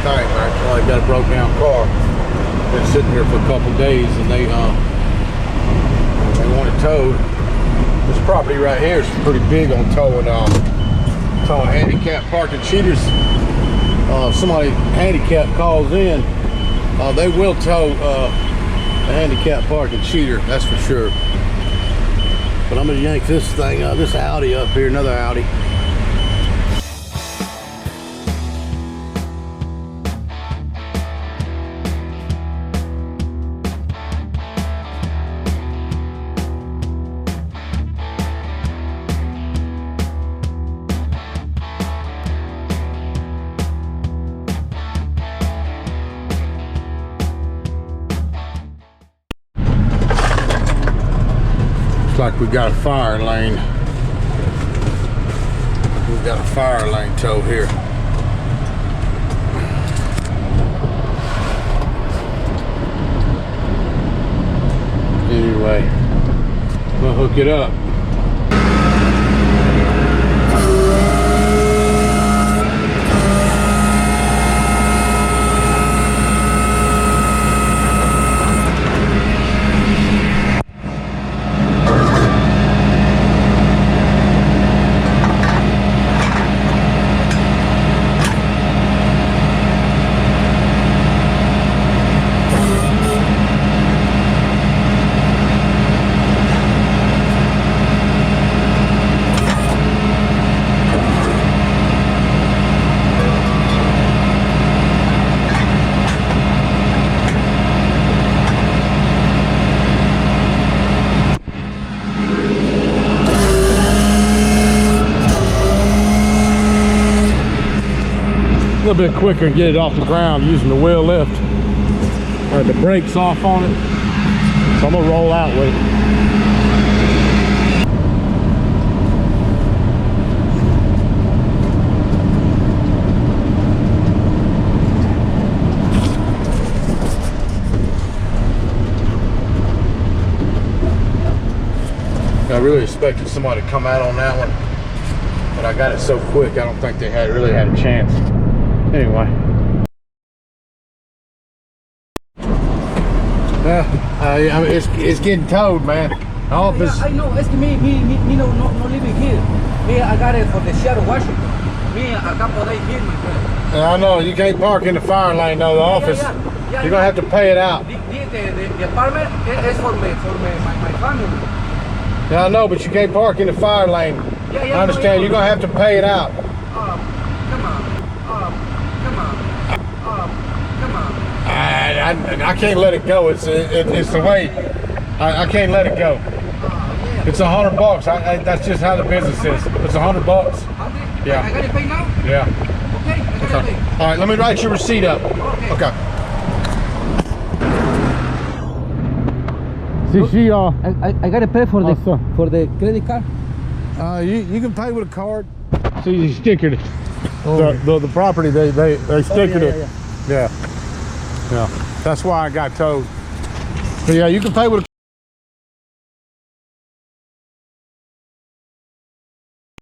night. I got a broke down car. Been sitting here for a couple days, and they want it towed. This property right here is pretty big on towing handicap parking cheaters. If somebody handicapped calls in, they will tow a handicap parking cheater, that's for sure. But I'm gonna yank this thing, this Audi up here, another Audi. Like we got a fire lane. We've got a fire lane tow here. Anyway, we'll hook it up. A little bit quicker and get it off the ground using the wheel lift. The brakes off on it, so I'm gonna roll out with it. I really expected somebody to come out on that one, but I got it so quick I don't think they really had a chance. Anyway, I mean, it's getting towed, man. Office. Yeah, I know. It's me no living here. Me, I got it for the Seattle, Washington. Me, a couple days here, my friend. I know you can't park in the fire lane though. The office. Yeah, You're gonna have to pay it out. The apartment is for my family. Yeah, I know, but you can't park in the fire lane. Yeah, I understand. You're gonna have to pay it out. Come on. I can't let it go. It's the way. I can't let it go. It's $100. That's just how the business is. It's $100. Yeah. I gotta pay now? Yeah. Okay, I gotta pay. All right, let me write your receipt up. Okay. See, I gotta pay for the credit card. You can pay with a card. See, you stickered it. The property they stickered it. Yeah. That's why I got towed. So yeah, you can pay with a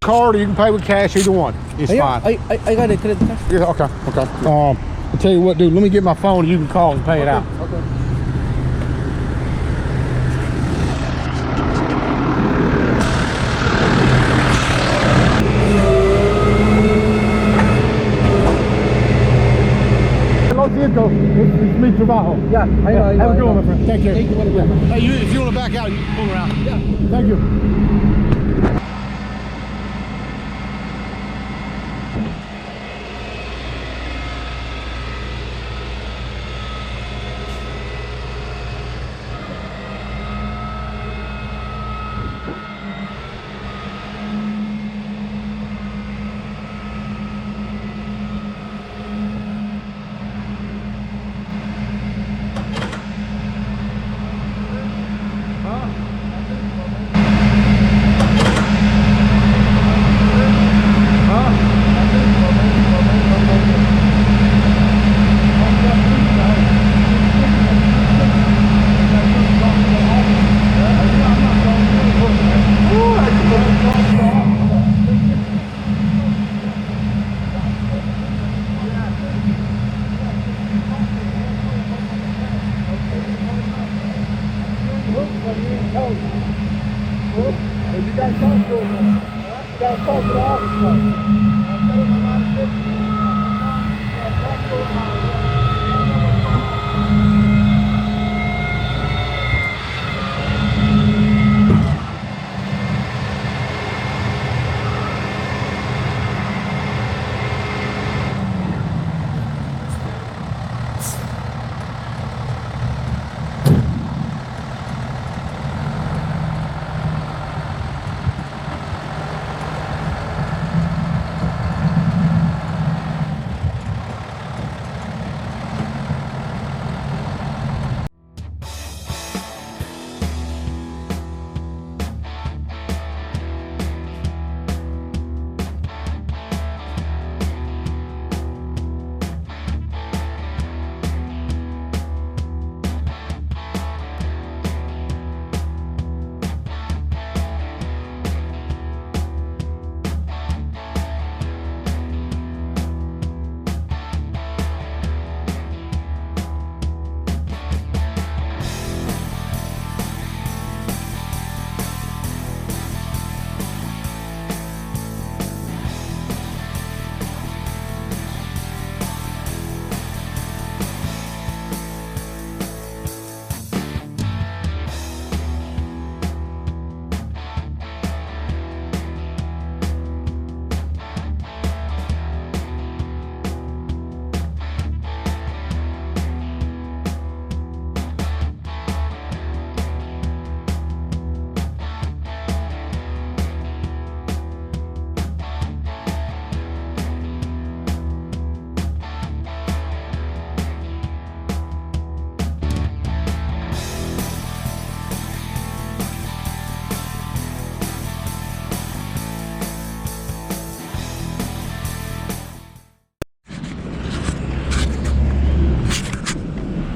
card or you can pay with cash. Either one. It's fine. I got a credit card. Yeah. Okay. I'll tell you what, dude. Let me get my phone. You can call and pay it out. Okay. It's mi trabajo. Yeah, I know. Have a good one, my friend. Thank you. Thank you. Hey, if you want to back out, you can pull around. Yeah. Thank you.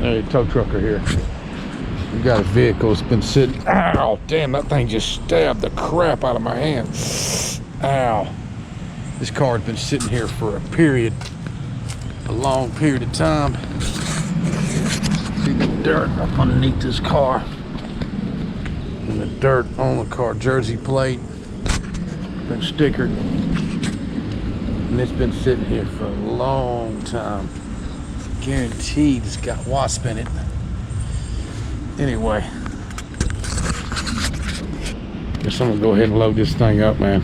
Hey, tow trucker here. We got a vehicle that's been sitting. Ow, damn, that thing just stabbed the crap out of my hand. Ow. This car has been sitting here for a long period of time. See the dirt up underneath this car. And the dirt on the car, Jersey plate, been stickered. And it's been sitting here for a long time. Guaranteed it's got wasp in it. Anyway, guess I'm gonna go ahead and load this thing up, man.